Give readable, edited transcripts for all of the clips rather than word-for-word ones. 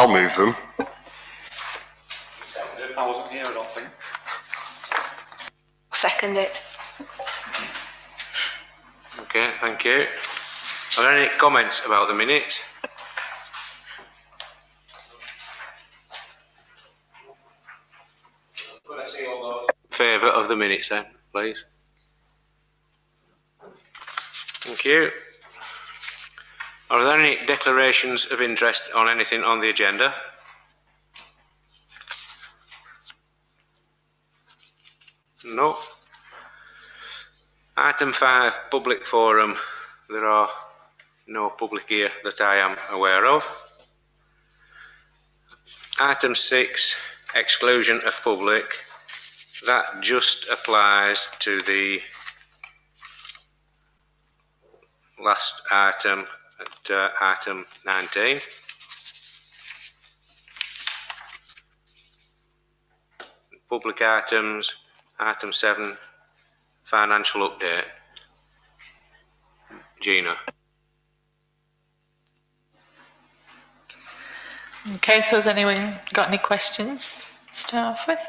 I'll move them. I wasn't here, I don't think. Second it. Okay, thank you. Are there any comments about the minutes? Could I see all those in favour of the minutes then, please? Thank you. Are there any declarations of interest on anything on the agenda? No. Item 5, public forum. There are no public here that I am aware of. Item 6, exclusion of public. That just applies to the last item at item 19. Public items, item 7, financial update. Gina. Okay, so has anyone got any questions to start off with?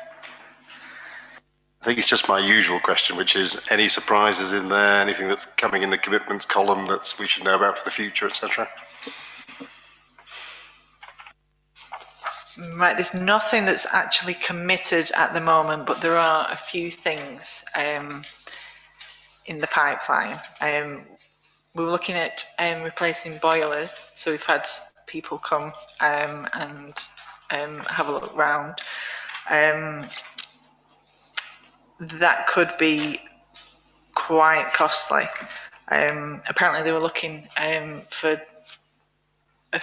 I think it's just my usual question, which is any surprises in there, anything that's coming in the commitments column that we should know about for the future, etc. Right, there's nothing that's actually committed at the moment, but there are a few things in the pipeline. We were looking at replacing boilers, so we've had people come and have a look round. That could be quite costly. Apparently they were looking for a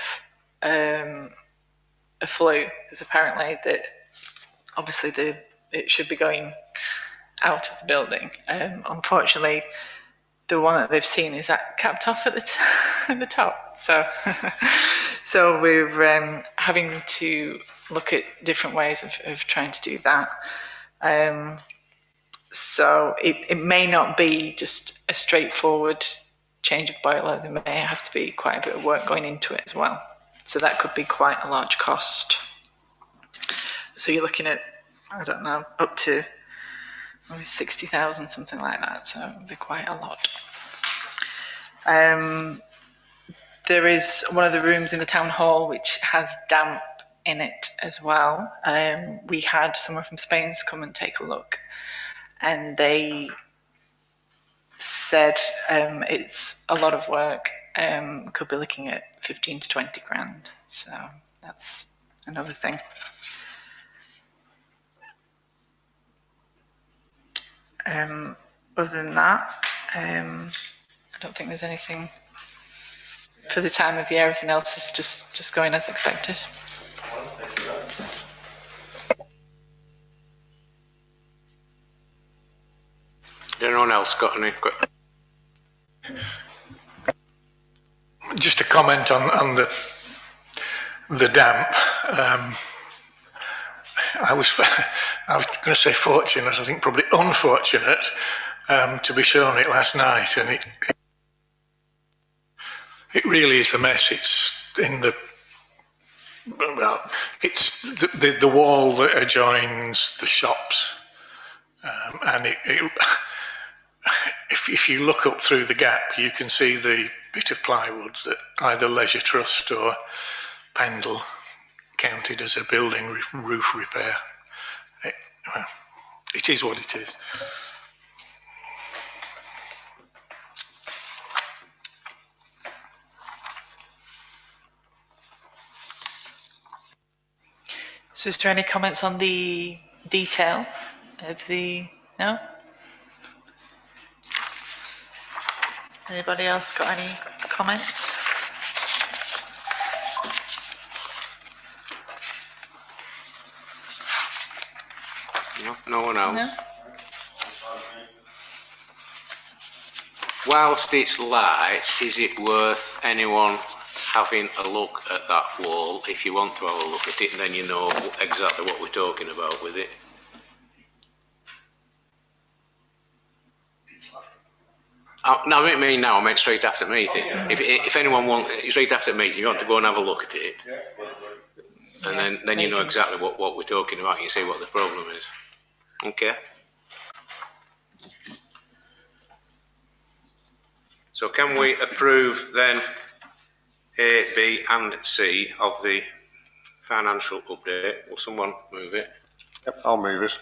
flue, because apparently that obviously it should be going out of the building. Unfortunately, the one that they've seen is that capped off at the top. So, so we're having to look at different ways of trying to do that. So it may not be just a straightforward change of boiler. There may have to be quite a bit of work going into it as well. So that could be quite a large cost. So you're looking at, I don't know, up to maybe 60,000, something like that. So it would be quite a lot. There is one of the rooms in the town hall which has damp in it as well. We had someone from Spain's come and take a look, and they said it's a lot of work. Could be looking at 15 to 20 grand. So that's another thing. Other than that, I don't think there's anything for the time of year. Everything else is just going as expected. Anyone else got any questions? Just a comment on the damp. I was going to say fortunate. I think probably unfortunate to be shown it last night, and it really is a mess. It's in it's the wall that adjoins the shops, and if you look up through the gap, you can see the bit of plywood that either Leisure Trust or Pendle counted as a building roof repair. It is what it is. So is there any comments on the detail of the, no? Anybody else got any comments? No one else. No? Whilst it's light, is it worth anyone having a look at that wall? If you want to have a look at it, then you know exactly what we're talking about with it. No, I mean now. I meant straight after meeting. If anyone wants straight after meeting, you want to go and have a look at it. and then you know exactly what we're talking about. You see what the problem is. Okay. So can we approve then A, B and C of the financial update? Will someone move it? Yep, I'll move it.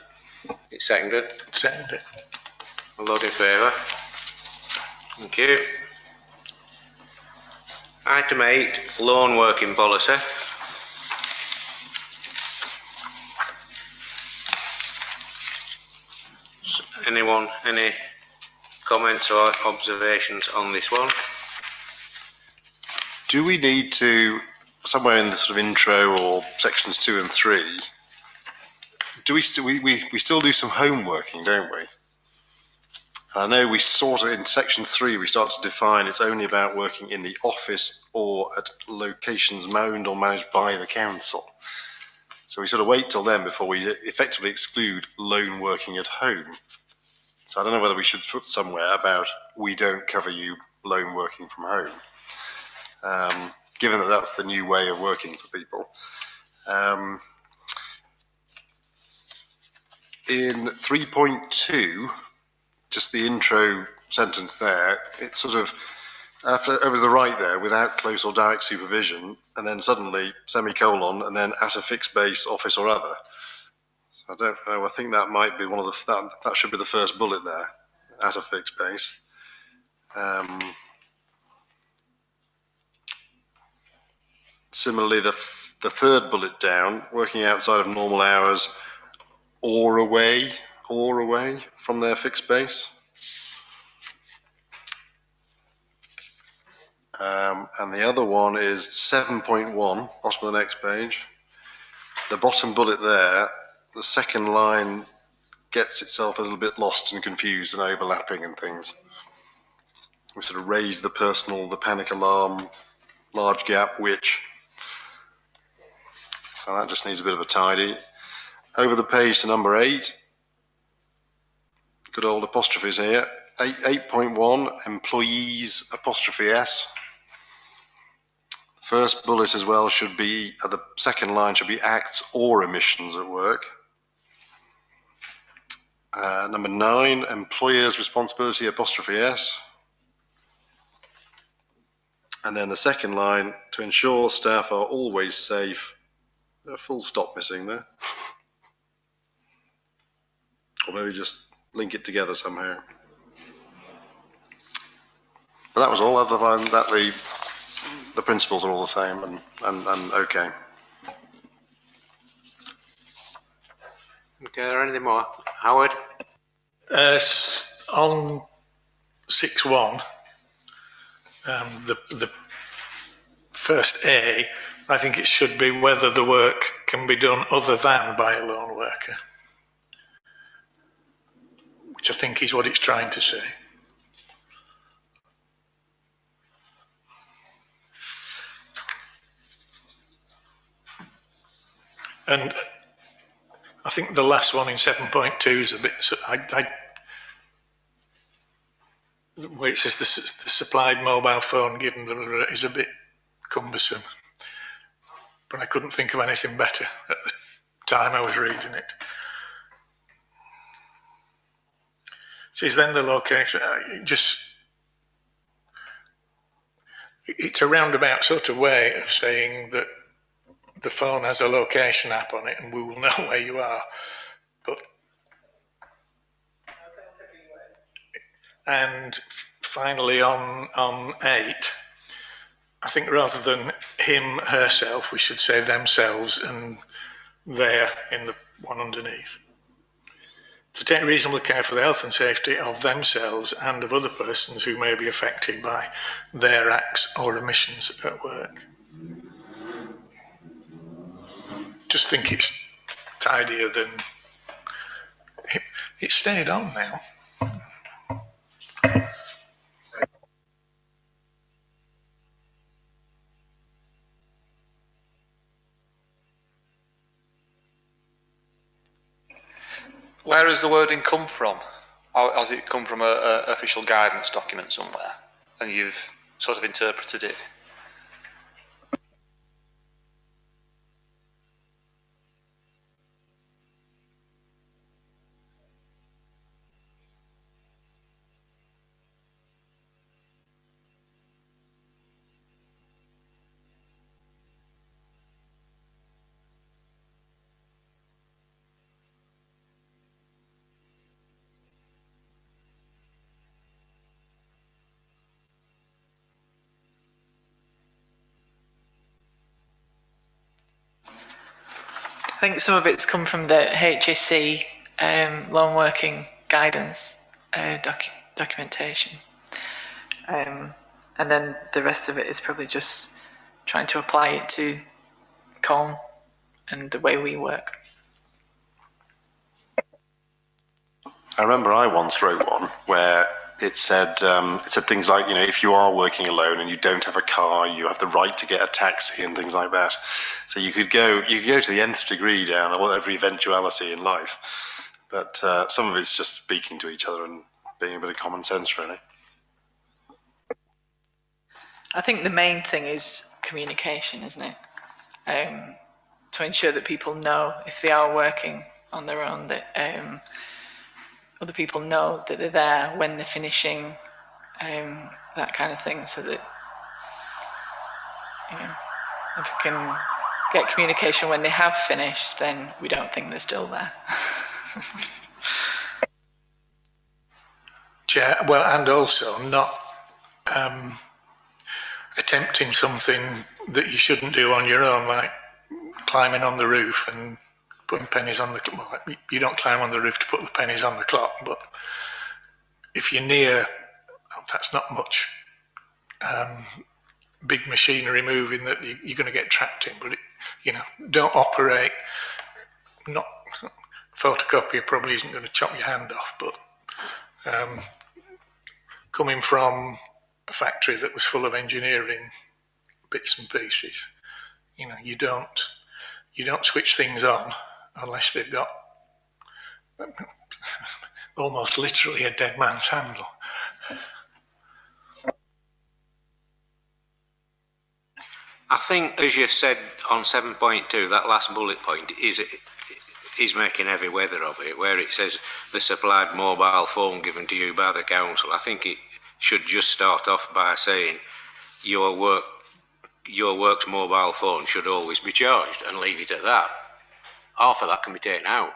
It's seconded. Send it. All those in favour? Thank you. Item 8, loan working policy. Anyone, any comments or observations on this one? Do we need to, somewhere in the sort of intro or sections 2 and 3, do we still do some homeworking, don't we? I know we sort of, in section 3, we start to define it's only about working in the office or at locations owned or managed by the council. So we sort of wait till then before we effectively exclude lone working at home. So I don't know whether we should put somewhere about we don't cover you lone working from home, given that that's the new way of working for people. In 3.2, just the intro sentence there, it's sort of over the right there, without close or direct supervision, and then suddenly semicolon, and then at a fixed base, office or other. So I don't know, I think that might be one of the, that should be the first bullet there, at a fixed base. Similarly, the third bullet down, working outside of normal hours or away from their fixed base. And the other one is 7.1, bottom of the next page. The bottom bullet there, the second line gets itself a little bit lost and confused and overlapping and things. We sort of raise the personal, the panic alarm, large gap, which. So that just needs a bit of a tidy. Over the page to number 8, good old apostrophes here. 8.1, employees, apostrophe S. First bullet as well should be, the second line should be acts or emissions at work. Number 9, employer's responsibility, apostrophe S. And then the second line, to ensure staff are always safe. A full stop missing there. Or maybe just link it together somehow. But that was all, other than that the principles are all the same and okay. Okay, are there anything more? Howard? On 6.1, the first A, I think it should be whether the work can be done other than by a lone worker, which I think is what it's trying to say. And I think the last one in 7.2 is a bit, where it says the supplied mobile phone given is a bit cumbersome. But I couldn't think of anything better at the time I was reading it. It says then the location, it's a roundabout sort of way of saying that the phone has a location app on it and we will know where you are. But and finally on 8, I think rather than him, herself, we should say themselves and there in the one underneath. To take reasonable care for the health and safety of themselves and of other persons who may be affected by their acts or omissions at work. Just think it's tidier than... It stayed on now. Where has the wording come from? Or has it come from an official guidance document somewhere and you've sort of interpreted it? think some of it's come from the HSC loan working guidance documentation. And then the rest of it is probably just trying to apply it to Colne and the way we work. I remember I once wrote one where it said things like, you know, if you are working alone and you don't have a car, you have the right to get a taxi and things like that. So you could go to the nth degree down every eventuality in life. But some of it's just speaking to each other and being a bit of common sense, really. I think the main thing is communication, isn't it? To ensure that people know if they are working on their own, that other people know that they're there when they're finishing, that kind of thing, so that, you know, if we can get communication when they have finished, then we don't think they're still there. Chair, well, and also not attempting something that you shouldn't do on your own, like climbing on the roof and putting pennies on the clock. Well, you don't climb on the roof to put the pennies on the clock, but if you're near, that's not much big machinery moving that you're going to get trapped in. But you know, don't operate. Not photocopier probably isn't going to chop your hand off, but coming from a factory that was full of engineering bits and pieces, you know, you don't switch things on unless they've got almost literally a dead man's handle. I think, as you've said on 7.2, that last bullet point is making heavy weather of it, where it says the supplied mobile phone given to you by the council. I think it should just start off by saying your work's mobile phone should always be charged, and leave it at that. Half of that can be taken out.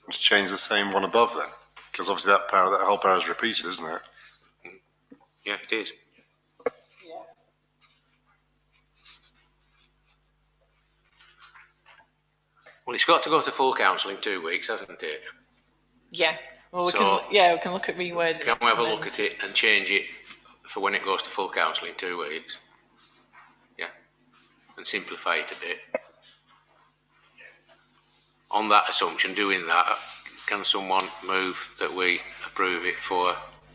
Let's change the same one above then, because obviously that whole power is repeated, isn't it? Yeah, it is. Well, it's got to go to full council in 2 weeks, hasn't it? Yeah. Well, we So- can look at rewording. Can we have a look at it and change it for when it goes to full council in 2 weeks? Yeah. And simplify it a bit. On that assumption, doing that, can someone move that we approve it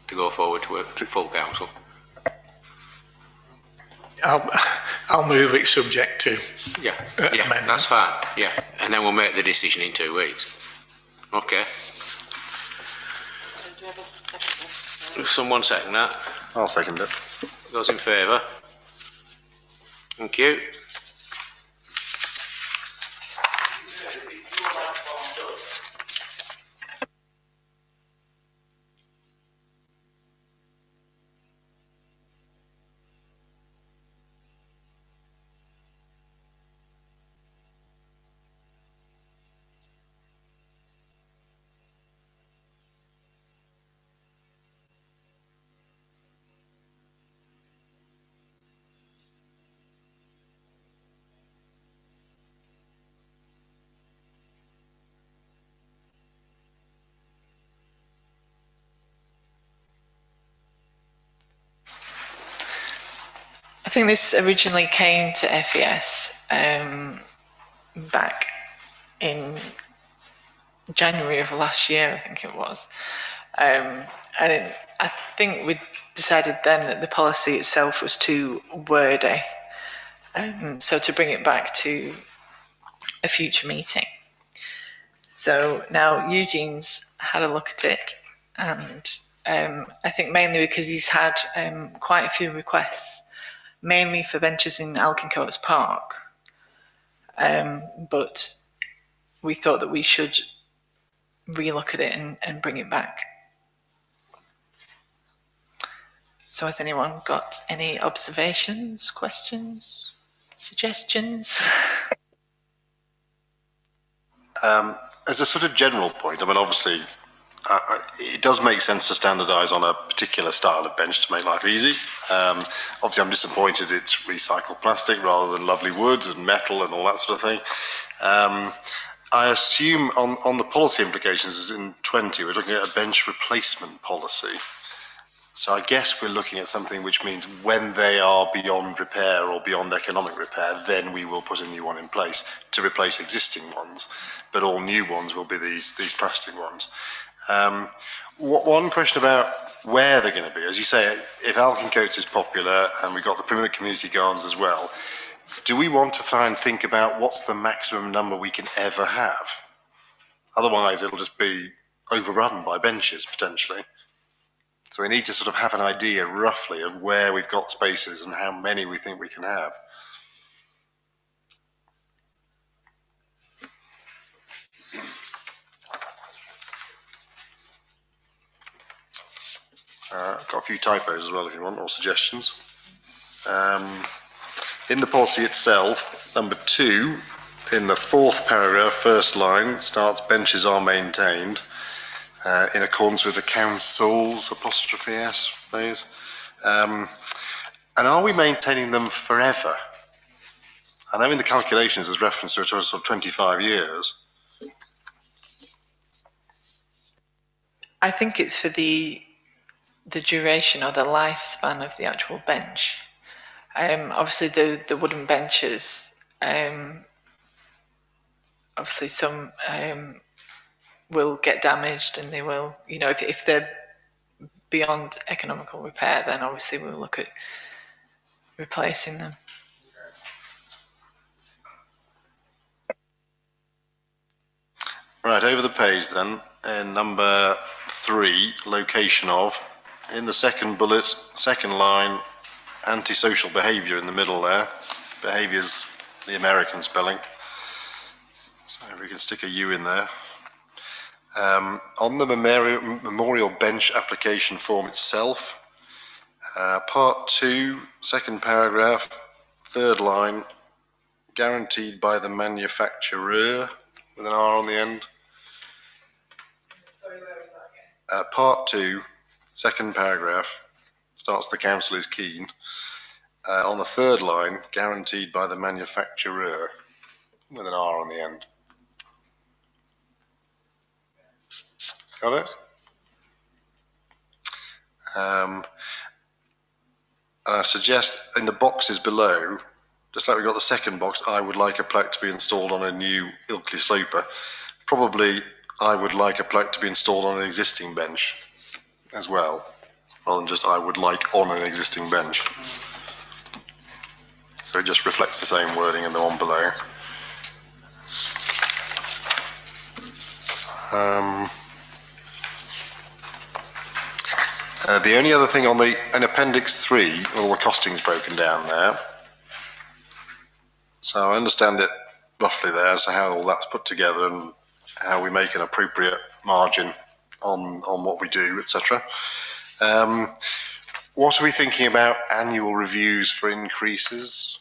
to go forward to full council? I'll move it subject to Yeah, amendments. that's fine. Yeah, and then we'll make the decision in 2 weeks. Okay. Someone second that? I'll second it. Those in favour? Thank you. I think this originally came to FES back in January of last year, I think it was. And I think we decided then that the policy itself was too wordy. So to bring it back to a future meeting. So now Eugene's had a look at it, and I think mainly because he's had quite a few requests, mainly for benches in Alkincoats Park. But we thought that we should relook at it and bring it back. So has anyone got any observations, questions, suggestions? As a sort of general point, I mean, obviously, it does make sense to standardise on a particular style of bench to make life easy. Obviously, I'm disappointed it's recycled plastic rather than lovely wood and metal and all that sort of thing. I assume on the policy implications is in 20, we're looking at a bench replacement policy. So I guess we're looking at something which means when they are beyond repair or beyond economic repair, then we will put a new one in place to replace existing ones. But all new ones will be these plastic ones. One question about where they're going to be. As you say, if Alkin Coates is popular and we've got the Primmick Community Gardens as well, do we want to try and think about what's the maximum number we can ever have? Otherwise, it'll just be overrun by benches, potentially. So we need to sort of have an idea roughly of where we've got spaces and how many we think we can have. I've got a few typos as well if you want, or suggestions. In the policy itself, number 2, in the 4th paragraph, first line, starts benches are maintained in accordance with the council's '(s) phase. And are we maintaining them forever? I know in the calculations there's reference to a sort of 25 years. I think it's for the duration or the lifespan of the actual bench. Obviously the wooden benches, obviously some will get damaged, and they will, if they're beyond economical repair, then obviously we'll look at replacing them. Right, over the page then, in number 3, location of, in the second bullet, second line, antisocial behaviour in the middle there. Behaviour's the American spelling. So if we can stick a U in there. On the memorial bench application form itself, part 2, second paragraph, third line, guaranteed by the manufacturer, with an R on the end. Sorry, where is that again? Part 2, second paragraph, starts the council is keen. On the third line, guaranteed by the manufacturer, with an R on the end. Got it? And I suggest in the boxes below, just like we got the second box, I would like a plaque to be installed on a new Ilkley sloper. Probably I would like a plaque to be installed on an existing bench as well, rather than just I would like on an existing bench. So it just reflects the same wording in the one below. The only other thing in Appendix 3, all the costing's broken down there. So I understand it roughly there, so how all that's put together and how we make an appropriate margin on what we do, etc. What are we thinking about annual reviews for increases?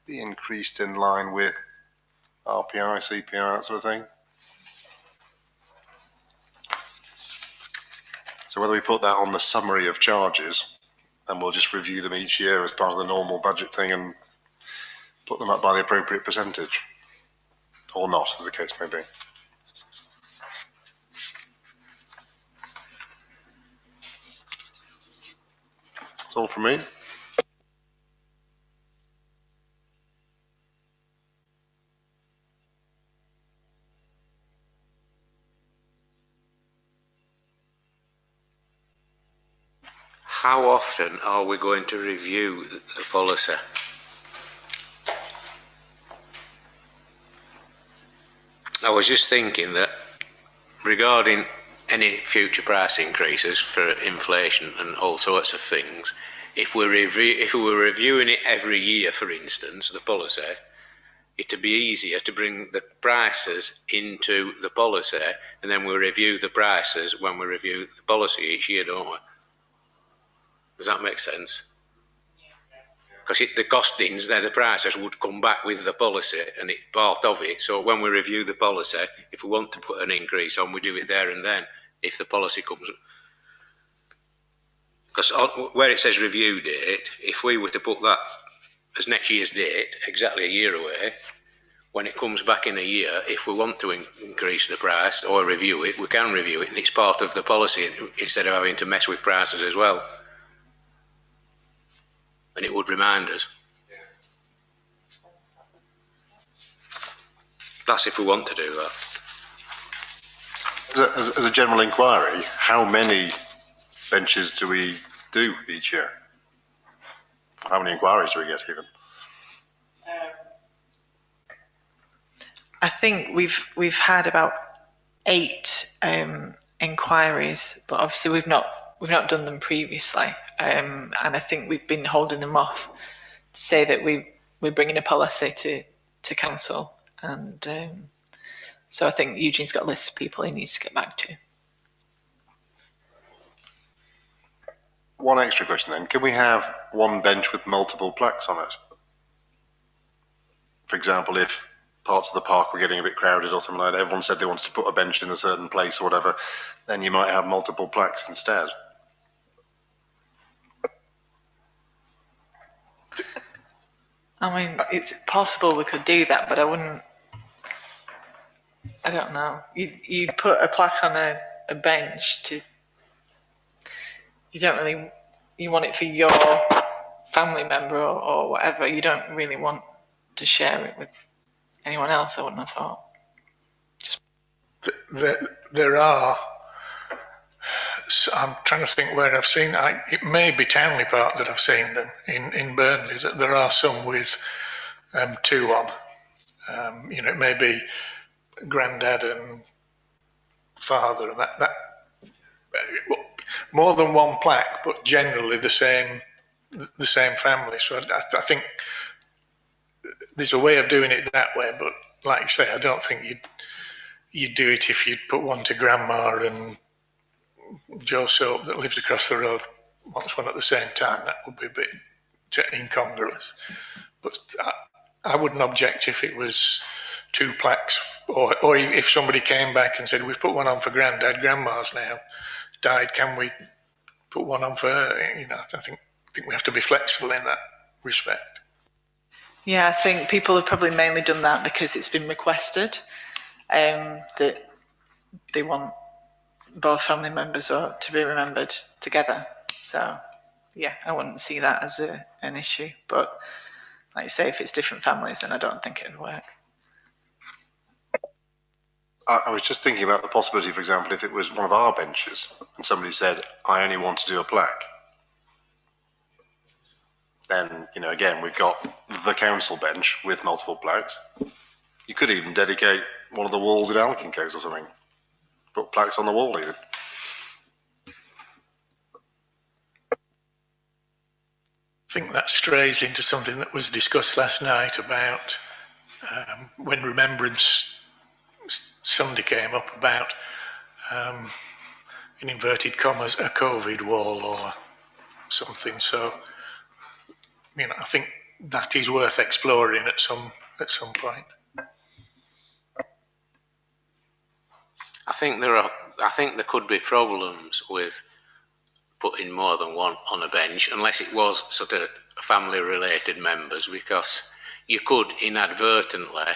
Be increased in line with RPI, CPI, that sort of thing? So whether we put that on the summary of charges, and we'll just review them each year as part of the normal budget thing and put them up by the appropriate percentage, or not, as the case may be. That's all from me. How often are we going to review the policy? I was just thinking that regarding any future price increases for inflation and all sorts of things, if we were reviewing it every year, for instance, the policy, it'd be easier to bring the prices into the policy, and then we review the prices when we review the policy each year, don't we? Does that make sense? because the costings, they're the prices, would come back with the policy and it's part of it. So when we review the policy, if we want to put an increase on, we do it there and then, if the policy comes. Because where it says review date, if we were to put that as next year's date, exactly a year away, when it comes back in a year, if we want to increase the price or review it, we can review it, and it's part of the policy instead of having to mess with prices as well. And it would remind us. That's if we want to do that. As a general inquiry, how many benches do we do each year? How many inquiries do we get even? I think we've had about 8 inquiries, but obviously we've not done them previously, and I think we've been holding them off to say that we're bringing a policy to council, and so I think Eugene's got a list of people he needs to get back to. One extra question then. Can we have one bench with multiple plaques on it? For example, if parts of the park were getting a bit crowded or something like that, everyone said they wanted to put a bench in a certain place or whatever, then you might have multiple plaques instead. I mean, it's possible we could do that, but I don't know. You put a plaque on a bench you don't really, you want it for your family member or whatever. You don't really want to share it with anyone else, I wouldn't have thought. There are, I'm trying to think where I've seen, it may be Townley Park that I've seen them in Burnley, that there are some with 2 on. It may be granddad and father, and that more than one plaque, but generally the same family. So I think there's a way of doing it that way, but like you say, I don't think you'd do it if you'd put one to Grandma and Joe Soap that lived across the road wants one at the same time. That would be a bit incongruous. But I wouldn't object if it was 2 plaques, or if somebody came back and said, we've put one on for Grandad, Grandma's now died, can we put one on for her? I think we have to be flexible in that respect. Yeah, I think people have probably mainly done that because it's been requested, that they want both family members to be remembered together. So, yeah, I wouldn't see that as an issue. But like you say, if it's different families, then I don't think it would work. I was just thinking about the possibility, for example, if it was one of our benches and somebody said, I only want to do a plaque. Then, again, we've got the council bench with multiple plaques. You could even dedicate one of the walls in Alkincoast or something. Put plaques on the wall even. I think that strays into something that was discussed last night about when Remembrance Sunday came up about, in inverted commas, a COVID wall or something. So, I think that is worth exploring at some point. I think there could be problems with putting more than one on a bench, unless it was sort of family-related members, because you could inadvertently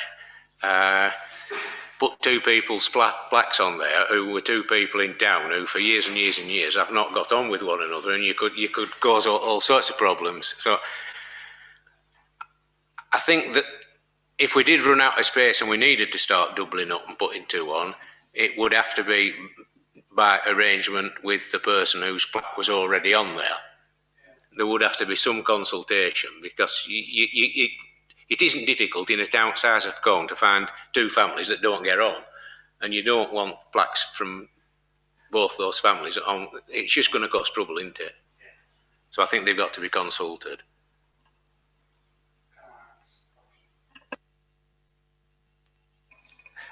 put 2 people's plaques on there who were 2 people in town who for years and years and years have not got on with one another, and you could cause all sorts of problems. So I think that if we did run out of space and we needed to start doubling up and putting 2 on, it would have to be by arrangement with the person whose plaque was already on there. There would have to be some consultation, because it isn't difficult in a town size of Colne to find 2 families that don't get on, and you don't want plaques from both those families on. It's just going to cause trouble, isn't it? So I think they've got to be consulted.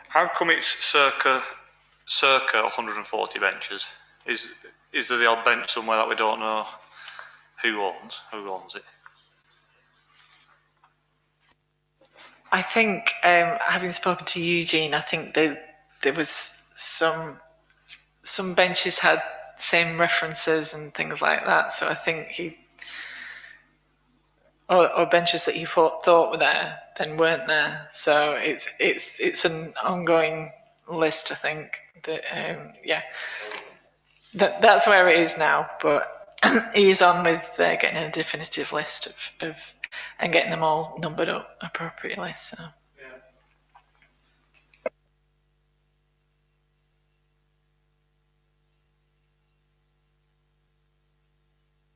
How come it's circa 140 benches? Is there the odd bench somewhere that we don't know who owns it? I think, having spoken to Eugene, I think there was some benches had same references and things like that. So I think or benches that he thought were there then weren't there. So it's an ongoing list. I think that that's where it is now. But he's on with getting a definitive list of and getting them all numbered up appropriately. So.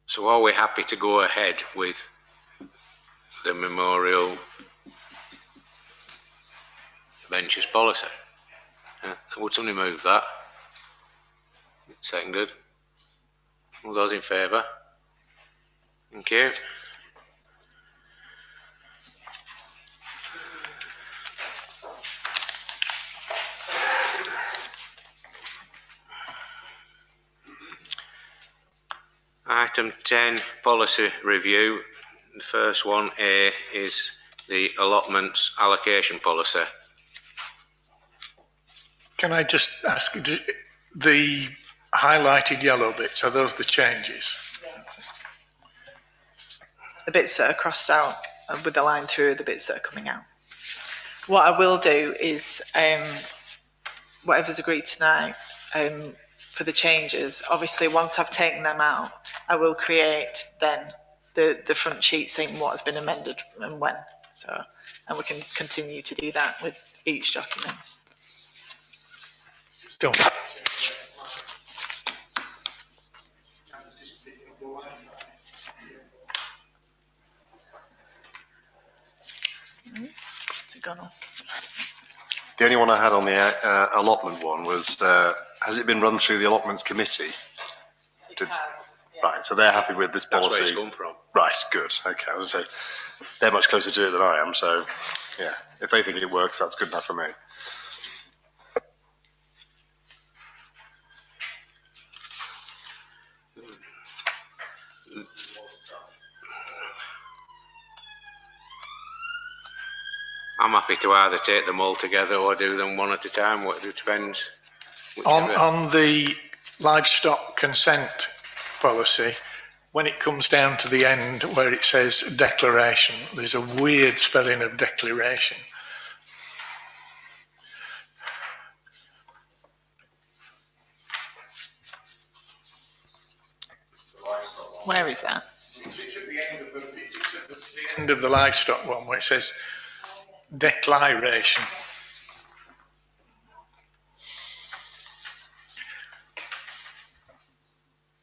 So are we happy to go ahead with the memorial benches policy? Would somebody move that? Seconded. All those in favour? Thank you. Item 10, policy review. The first one, A, is the allotments allocation policy. Can I just ask, the highlighted yellow bits, are those the changes? The bits that are crossed out with the line through are the bits that are coming out. What I will do is, whatever's agreed tonight, for the changes, obviously once I've taken them out, I will create then the front sheet saying what has been amended and when. So, and we can continue to do that with each document. Still. Has it gone off? The only one I had on the allotment one was, has it been run through the allotments committee? It has. Yeah. Right, so they're happy with this That's policy. where it's come from. Right, good. Okay, I was going to say, they're much closer to it than I am, so yeah, if they think it works, that's good enough for me. I'm happy to either take them all together or do them one at a time, it depends. On the livestock consent policy, when it comes down to the end where it says declaration, there's a weird spelling of declaration. Where is that? It's at the end of the livestock one where it says declaration.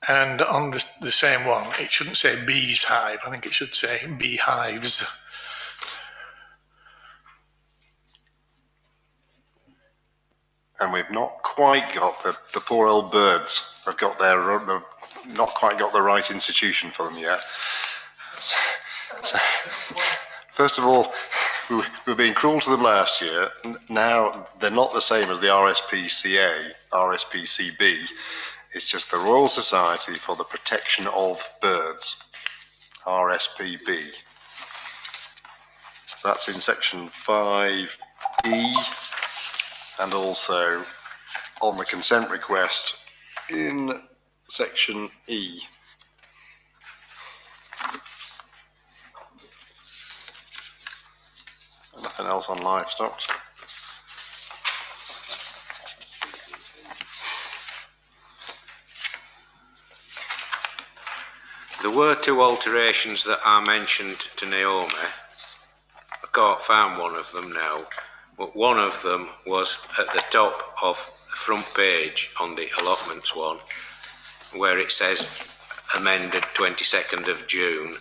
And on the same one, it shouldn't say bees hive. I think it should say beehives. And we've not quite got the poor old birds. They've not quite got the right institution for them yet. So, first of all, we were being cruel to them last year. Now they're not the same as the RSPCA, RSPCB. It's just the Royal Society for the Protection of Birds, RSPB. So that's in section 5E, and also on the consent request in section E. Nothing else on livestock. There were two alterations that are mentioned to Naomi. I can't find one of them now, but one of them was at the top of the front page on the allotments one, where it says amended 22nd of June.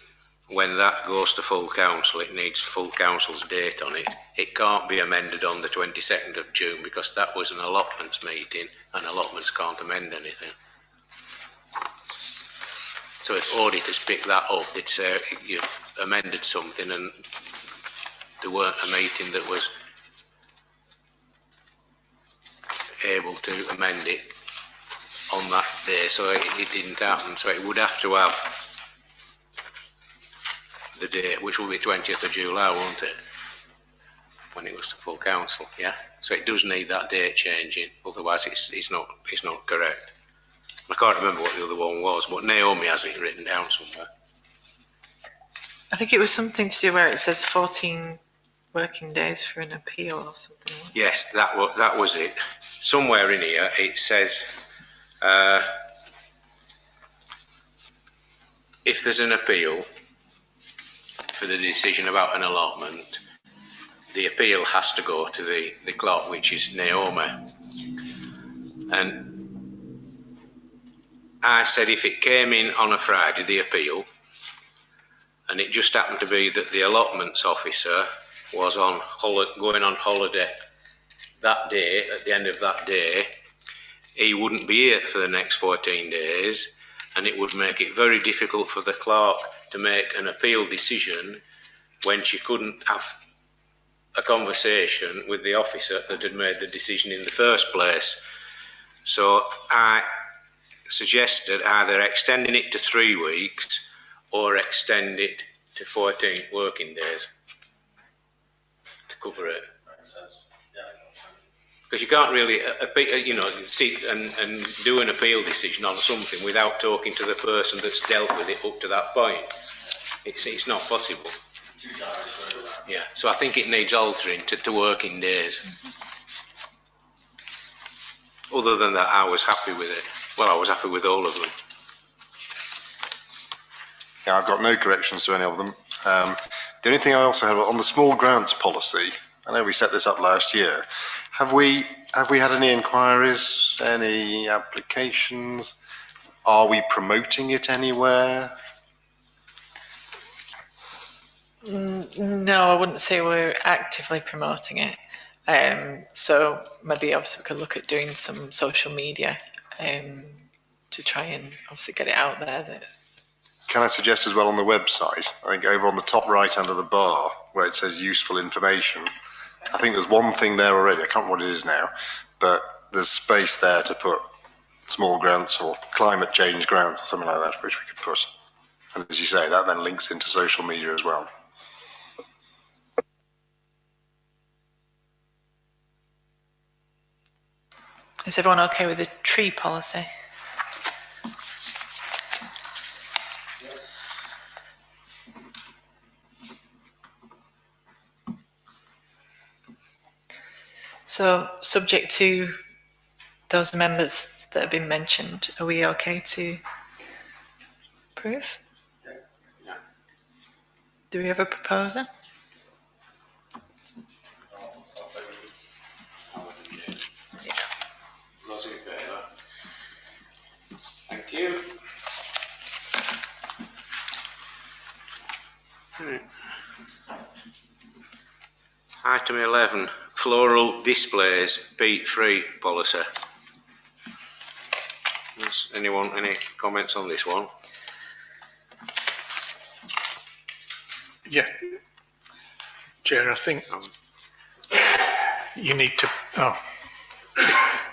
When that goes to full council, it needs full council's date on it. It can't be amended on the 22nd of June because that was an allotments meeting and allotments can't amend anything. So if auditors pick that up, they'd say you've amended something and there weren't a meeting that was able to amend it on that day, so it didn't happen. So it would have to have the date, which will be 20th of July, won't it? when it was to full council. Yeah, so it does need that date changing. Otherwise, it's not correct. I can't remember what the other one was, but Naomi has it written down somewhere. I think it was something to do where it says 14 working days for an appeal or something. Yes, that was it. Somewhere in here it says if there's an appeal for the decision about an allotment, the appeal has to go to the clerk, which is Naomi. And I said if it came in on a Friday, the appeal, and it just happened to be that the allotments officer was going on holiday that day, at the end of that day, he wouldn't be here for the next 14 days, and it would make it very difficult for the clerk to make an appeal decision when she couldn't have a conversation with the officer that had made the decision in the first place. So I suggested either extending it to 3 weeks or extend it to 14 working days to cover it. Because you can't really, sit and do an appeal decision on something without talking to the person that's dealt with it up to that point. It's not possible. Yeah, so I think it needs altering to working days. Other than that, I was happy with it. Well, I was happy with all of them. Yeah, I've got no corrections to any of them. The only thing I also had on the small grants policy, I know we set this up last year. Have we had any inquiries, any applications? Are we promoting it anywhere? No, I wouldn't say we're actively promoting it. So maybe obviously we could look at doing some social media to try and obviously get it out there. Can I suggest as well on the website, I think over on the top right under the bar where it says useful information, I think there's one thing there already, I can't remember what it is now, but there's space there to put small grants or climate change grants or something like that, which we could put. And as you say, that then links into social media as well. Is everyone okay with the tree policy? So, subject to those members that have been mentioned, are we okay to approve? Yeah. Do we have a proposer? Those in favour? Thank you. Right. Item 11, floral displays, peat-free policy. Has anyone any comments on this one? Yeah. Chair, I think you need to... Oh,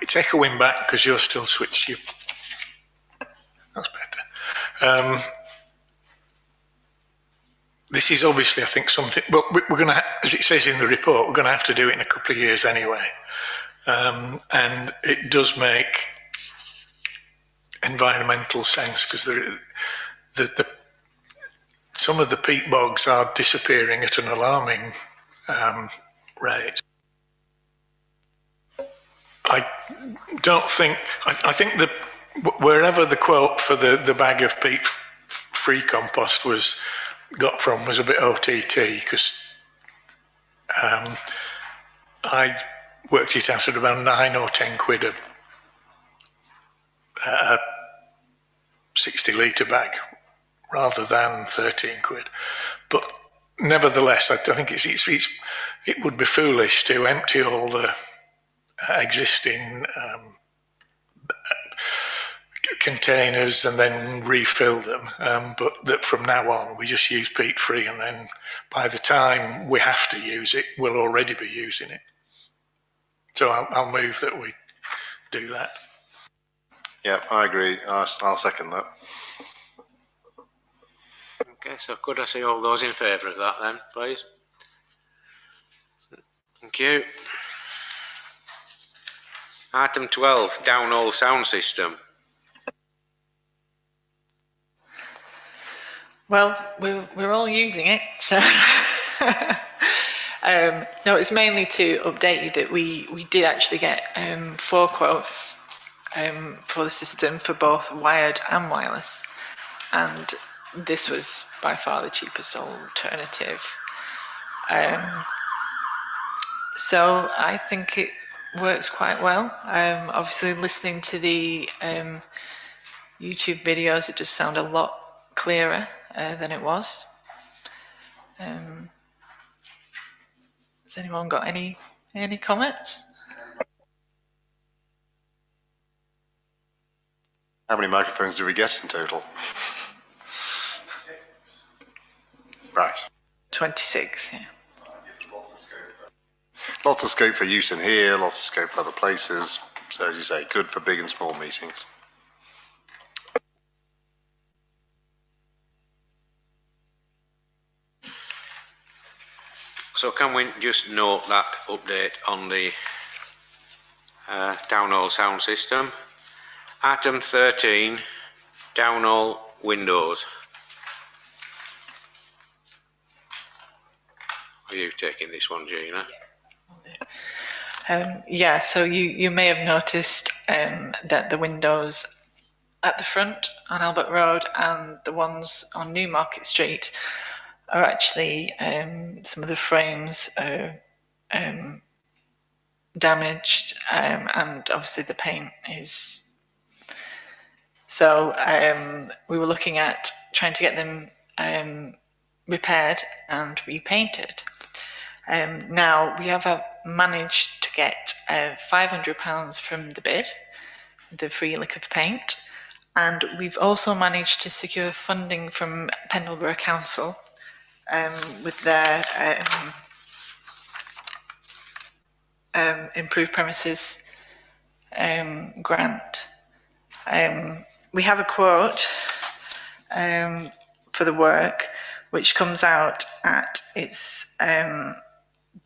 it's echoing back because you're still switched. That's better. This is obviously, I think, something... Well, we're going to, as it says in the report, we're going to have to do it in a couple of years anyway. And it does make environmental sense because some of the peat bogs are disappearing at an alarming rate. I don't think... I think that wherever the quote for the bag of peat-free compost got from was a bit OTT because I worked it out at about 9 or 10 quid a 60 litre bag rather than 13 quid. But nevertheless, I think it would be foolish to empty all the existing containers and then refill them, but that from now on we just use peat free, and then by the time we have to use it we'll already be using it. So I'll move that we do that. Yeah, I agree. I'll second that. Okay, so could I see all those in favour of that then, please? Thank you. Item 12, downhole sound system. Well, we're all using it, so no, it's mainly to update you that we did actually get 4 quotes for the system for both wired and wireless, and this was by far the cheapest alternative. So I think it works quite well. Obviously, listening to the YouTube videos, it just sounded a lot clearer than it was. Has anyone got any comments? How many microphones do we get in total? Right. 26, yeah. Lots of scope for use in here, lots of scope for other places. So as you say, good for big and small meetings. So can we just note that update on the downhole sound system? Item 13, downhole windows. Are you taking this one, Gina? Yeah, so you may have noticed that the windows at the front on Albert Road and the ones on Newmarket Street are actually, some of the frames are damaged, and obviously the paint is. So we were looking at trying to get them repaired and repainted. Now we have managed to get £500 from the bid, the free lick of paint, and we've also managed to secure funding from Pendleborough Council with their improved premises grant. We have a quote for the work, which comes out at it's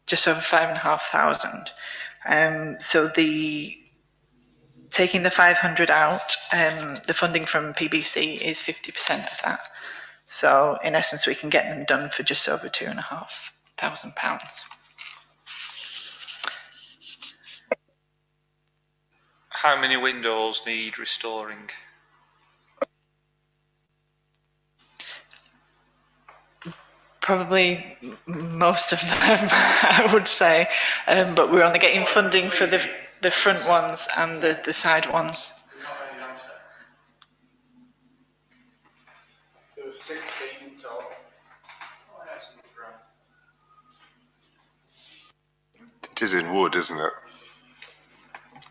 just over 5,500. So taking the 500 out, the funding from PBC is 50% of that. So in essence, we can get them done for just over £2,500. How many windows need restoring? Probably most of them, I would say, but we're only getting funding for the front ones and the side ones. There were 16 total. It is in wood, isn't it?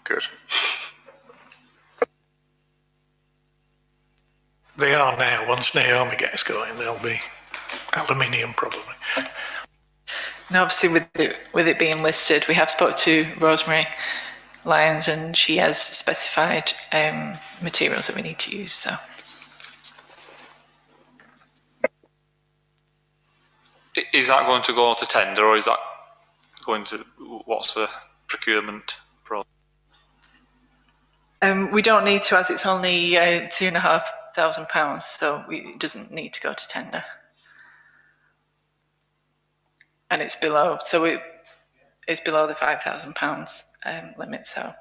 Good. They are now. Once Naomi gets going, they'll be aluminium probably. And obviously with it being listed, we have spoke to Rosemary Lyons and she has specified materials that we need to use. So Is that going to go to tender, or is that going to, what's the procurement process? we don't need to, as it's only £2,500, so it doesn't need to go to tender. And it's below, so it's below the £5,000 limit, so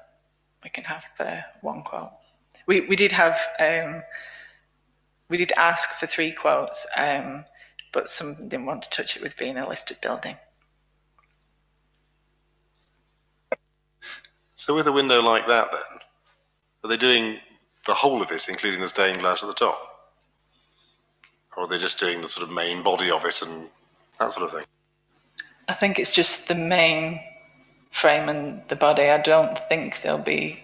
we can have one quote. We did have, we did ask for 3 quotes, but some didn't want to touch it with being a listed building. So with a window like that then, are they doing the whole of it, including the stained glass at the top? Or are they just doing the sort of main body of it and that sort of thing? I think it's just the main frame and the body. I don't think they'll be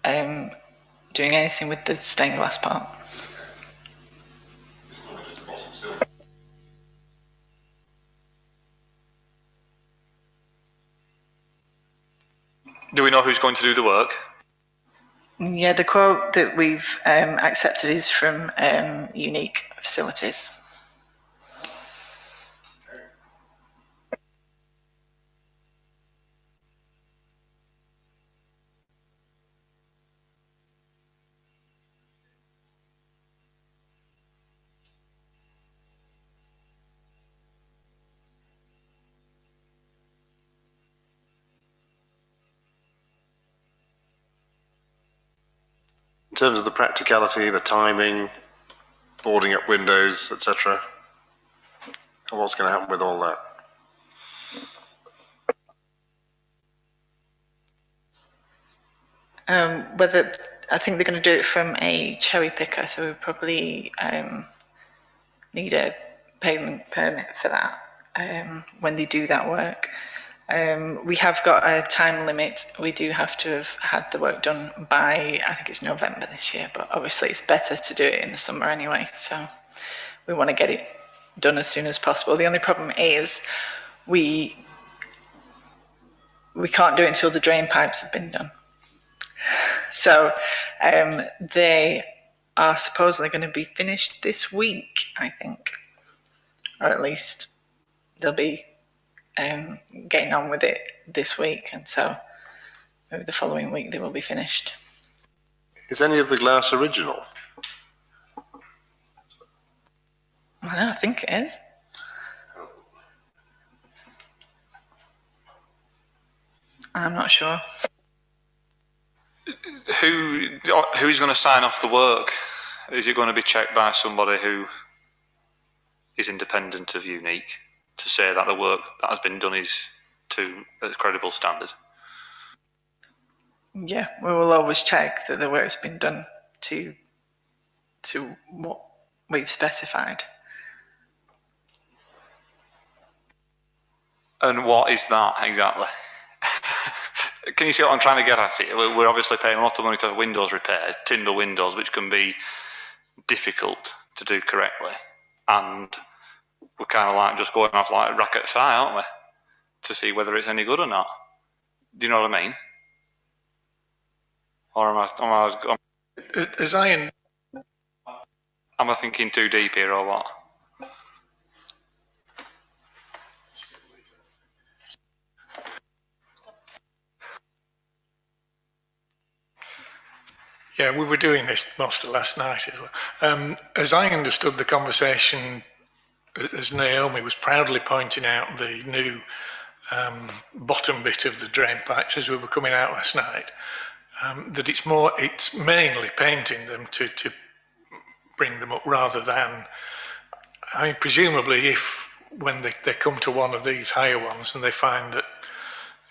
doing anything with the stained glass part. Do we know who's going to do the work? Yeah, the quote that we've accepted is from Unique Facilities. In terms of the practicality, the timing, boarding up windows, etc. And what's going to happen with all that? Whether I think they're going to do it from a cherry picker, so we probably need a payment permit for that when they do that work. We have got a time limit. We do have to have had the work done by, I think it's November this year, but obviously it's better to do it in the summer anyway, so we want to get it done as soon as possible. The only problem is we can't do it until the drain pipes have been done. So they are supposedly going to be finished this week, I think, or at least they'll be getting on with it this week, and so maybe the following week they will be finished. Is any of the glass original? I think it is. I'm not sure. Who is going to sign off the work? Is it going to be checked by somebody who is independent of Unique to say that the work that has been done is to a credible standard? Yeah, we will always check that the work's been done to what we've specified. And what is that exactly? Can you see what I'm trying to get at here? We're obviously paying a lot of money to have windows repaired, timber windows, which can be difficult to do correctly. And we're kind of like just going off like a racket thigh, aren't we? To see whether it's any good or not. Do you know what I mean? Or am I thinking too deep here or what? Yeah, we were doing this most of last night as well. As I understood the conversation, as Naomi was proudly pointing out the new bottom bit of the drain pipes as we were coming out last night, that it's mainly painting them to bring them up rather than, I mean, presumably if when they come to one of these higher ones and they find that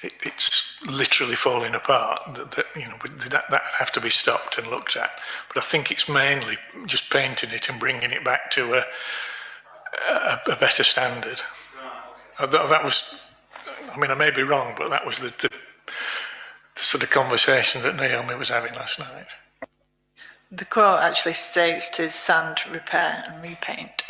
it's literally falling apart, that would have to be stopped and looked at. But I think it's mainly just painting it and bringing it back to a better standard. That was, I mean, I may be wrong, but that was the sort of conversation that Naomi was having last night. The quote actually states to sand, repair and repaint.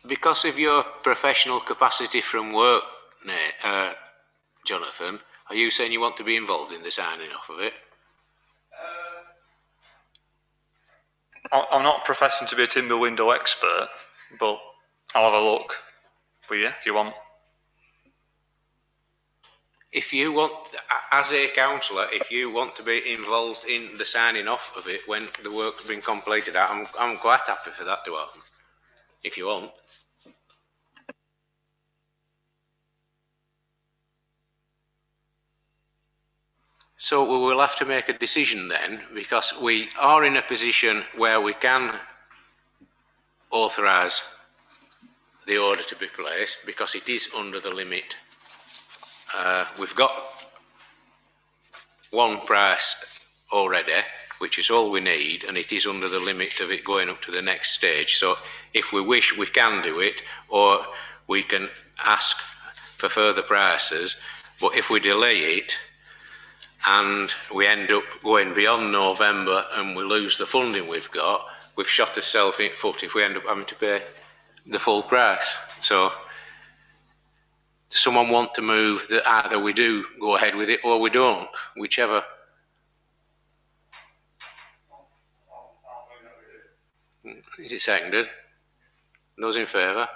Because of your professional capacity from work, Jonathan, are you saying you want to be involved in the signing off of it? I'm not professing to be a timber window expert, but I'll have a look with you if you want. If you want, as a councillor, if you want to be involved in the signing off of it when the work's been completed, I'm quite happy for that to happen. If you want. So we will have to make a decision then, because we are in a position where we can authorise the order to be placed because it is under the limit. We've got one price already, which is all we need, and it is under the limit of it going up to the next stage. So if we wish, we can do it, or we can ask for further prices. But if we delay it and we end up going beyond November and we lose the funding we've got, we've shot ourselves in the foot if we end up having to pay the full price. So does someone want to move that either we do go ahead with it or we don't, whichever. Is it seconded? Those in favour?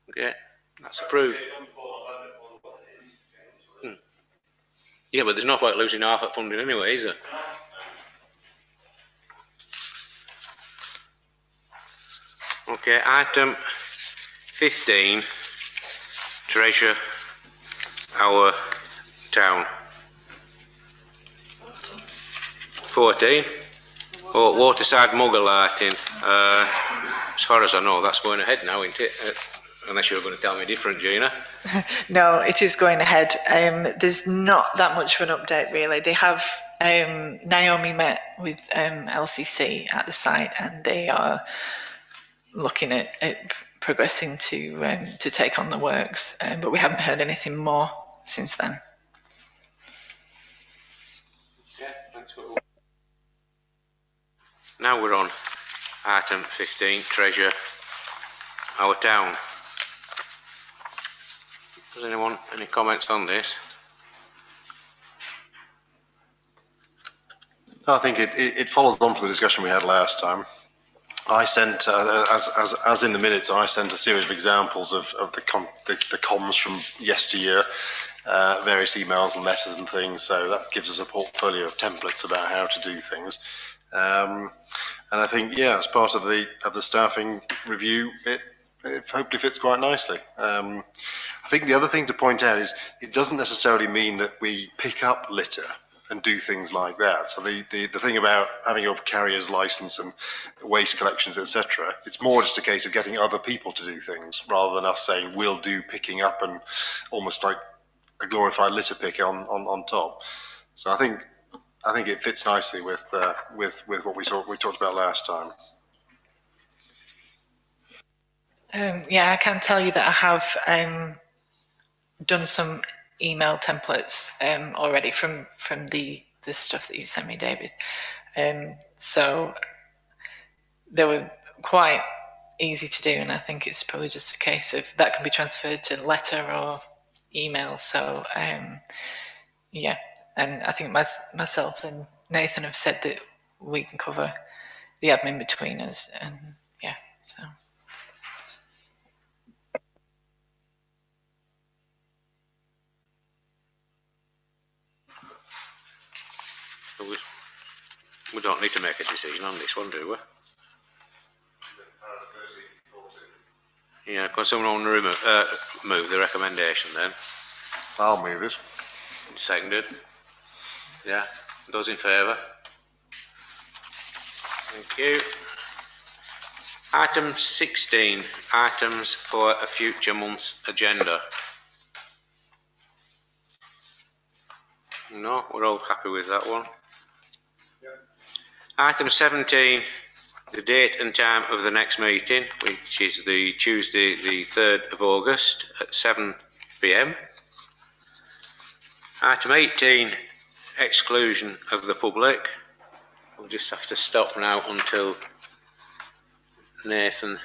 Okay, that's approved. Yeah, but there's no point losing half at funding anyway, is there? Okay, item 15, treasure our town. 14, oh, waterside mugger lighting. As far as I know, that's going ahead now, isn't it? Unless you're going to tell me different, Gina. No, it is going ahead. There's not that much of an update really. They have Naomi met with LCC at the site, and they are looking at progressing to take on the works, but we haven't heard anything more since then. Now we're on item 15, treasure our town. Does anyone any comments on this? I think it follows on from the discussion we had last time. I sent, as in the minutes, I sent a series of examples of the comms from yesteryear, various emails and letters and things. So that gives us a portfolio of templates about how to do things. And I think, yeah, as part of the staffing review, it hopefully fits quite nicely. I think the other thing to point out is it doesn't necessarily mean that we pick up litter and do things like that. So the thing about having your carrier's license and waste collections, etc., it's more just a case of getting other people to do things rather than us saying we'll do picking up and almost like a glorified litter pick on top. So I think it fits nicely with what we talked about last time. Yeah, I can tell you that I have done some email templates already from the stuff that you sent me, David. So they were quite easy to do, and I think it's probably just a case of that can be transferred to letter or email. So yeah, and I think myself and Nathan have said that we can cover the admin between us, and yeah, so. We don't need to make a decision on this one, do we? Yeah, can someone move the recommendation then? I'll move it. Seconded. Yeah, those in favour? Thank you. Item 16, items for a future month's agenda. No, we're all happy with that one. Item 17, the date and time of the next meeting, which is the Tuesday, the 3rd of August at 7 p.m. Item 18, exclusion of the public. We'll just have to stop now until Nathan